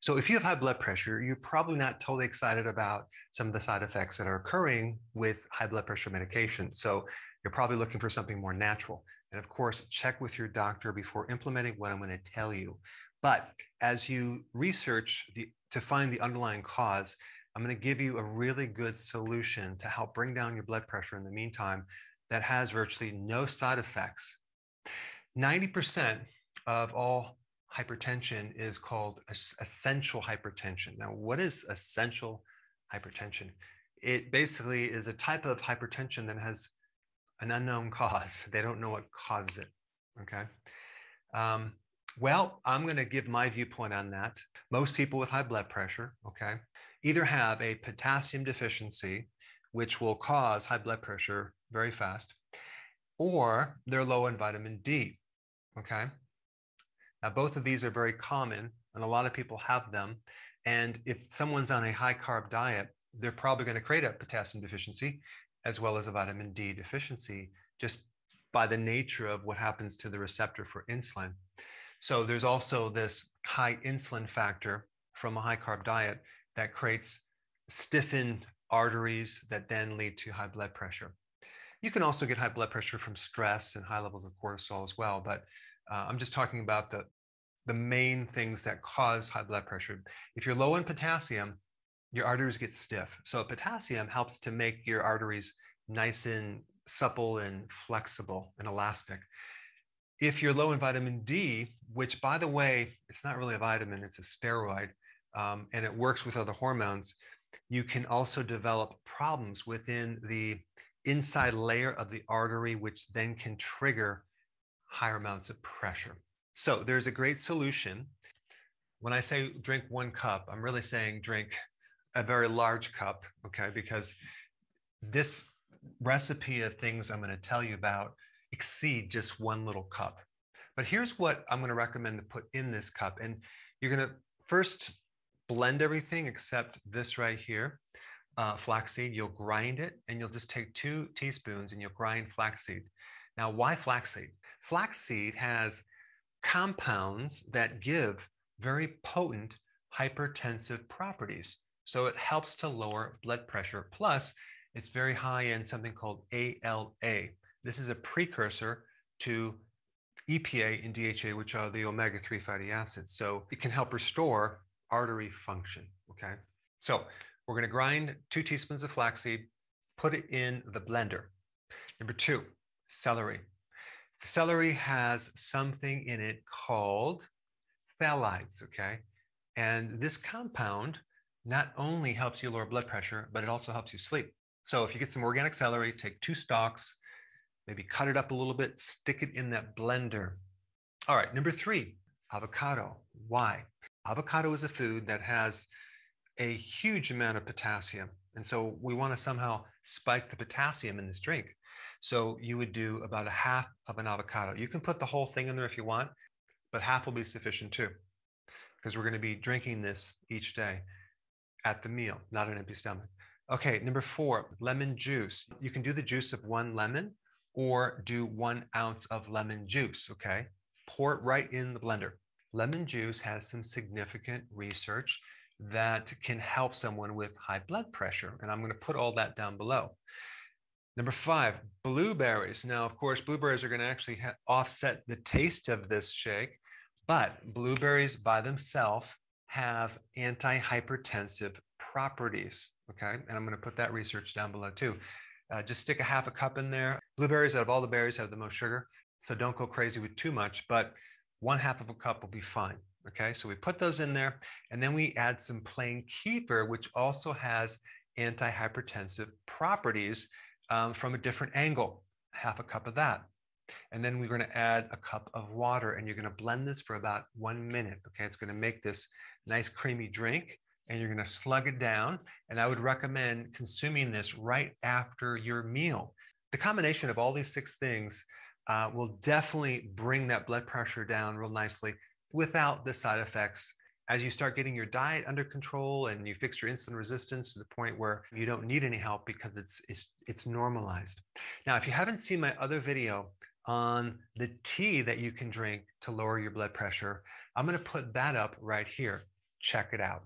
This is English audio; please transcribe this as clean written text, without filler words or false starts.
So if you have high blood pressure, you're probably not totally excited about some of the side effects that are occurring with high blood pressure medication. So you're probably looking for something more natural. And of course, check with your doctor before implementing what I'm going to tell you. But as you research to find the underlying cause, I'm going to give you a really good solution to help bring down your blood pressure in the meantime that has virtually no side effects. 90% of all hypertension is called essential hypertension. Now, what is essential hypertension? It basically is a type of hypertension that has an unknown cause. They don't know what causes it, okay? Well, I'm going to give my viewpoint on that. Most people with high blood pressure, okay, either have a potassium deficiency, which will cause high blood pressure very fast, or they're low in vitamin D, okay? Now, both of these are very common, and a lot of people have them. And if someone's on a high-carb diet, they're probably going to create a potassium deficiency as well as a vitamin D deficiency, just by the nature of what happens to the receptor for insulin. So there's also this high insulin factor from a high-carb diet that creates stiffened arteries that then lead to high blood pressure. You can also get high blood pressure from stress and high levels of cortisol as well, but I'm just talking about the main things that cause high blood pressure. If you're low in potassium, your arteries get stiff. So potassium helps to make your arteries nice and supple and flexible and elastic. If you're low in vitamin D, which by the way, it's not really a vitamin, it's a steroid, and it works with other hormones, you can also develop problems within the inside layer of the artery, which then can trigger higher amounts of pressure. So there's a great solution. When I say drink 1 cup, I'm really saying drink a very large cup, okay? Because this recipe of things I'm going to tell you about exceed just 1 little cup. But here's what I'm going to recommend to put in this cup. And you're going to first blend everything except this right here, flaxseed. You'll grind it, and you'll just take 2 teaspoons and you'll grind flaxseed. Now, why flaxseed? Flaxseed has compounds that give very potent hypertensive properties. So it helps to lower blood pressure. Plus, it's very high in something called ALA. This is a precursor to EPA and DHA, which are the omega-3 fatty acids. So it can help restore artery function, okay? So we're going to grind 2 teaspoons of flaxseed, put it in the blender. Number 2, celery. Celery has something in it called phthalates, okay? And this compound not only helps you lower blood pressure, but it also helps you sleep. So if you get some organic celery, take 2 stalks, maybe cut it up a little bit, stick it in that blender. All right, number 3, avocado. Why? Avocado is a food that has a huge amount of potassium. And so we want to somehow spike the potassium in this drink. So you would do about 1/2 of an avocado. You can put the whole thing in there if you want, but half will be sufficient too, because we're going to be drinking this each day at the meal, not an empty stomach. Okay, number 4, lemon juice. You can do the juice of 1 lemon or do 1 ounce of lemon juice, okay? Pour it right in the blender. Lemon juice has some significant research that can help someone with high blood pressure, and I'm going to put all that down below. Number 5, blueberries. Now, of course, blueberries are going to actually offset the taste of this shake, but blueberries by themselves have anti-hypertensive properties, okay? And I'm going to put that research down below too. Just stick 1/2 cup in there. Blueberries, out of all the berries, have the most sugar, so don't go crazy with too much, but 1/2 of a cup will be fine, okay? So we put those in there, and then we add some plain kefir, which also has anti-hypertensive properties from a different angle, 1/2 cup of that. And then we're going to add a cup of water, and you're going to blend this for about 1 minute, okay? It's going to make this nice creamy drink, and you're going to slug it down. And I would recommend consuming this right after your meal. The combination of all these 6 things will definitely bring that blood pressure down real nicely without the side effects. As you start getting your diet under control and you fix your insulin resistance to the point where you don't need any help because it's normalized. Now, if you haven't seen my other video on the tea that you can drink to lower your blood pressure, I'm going to put that up right here. check it out.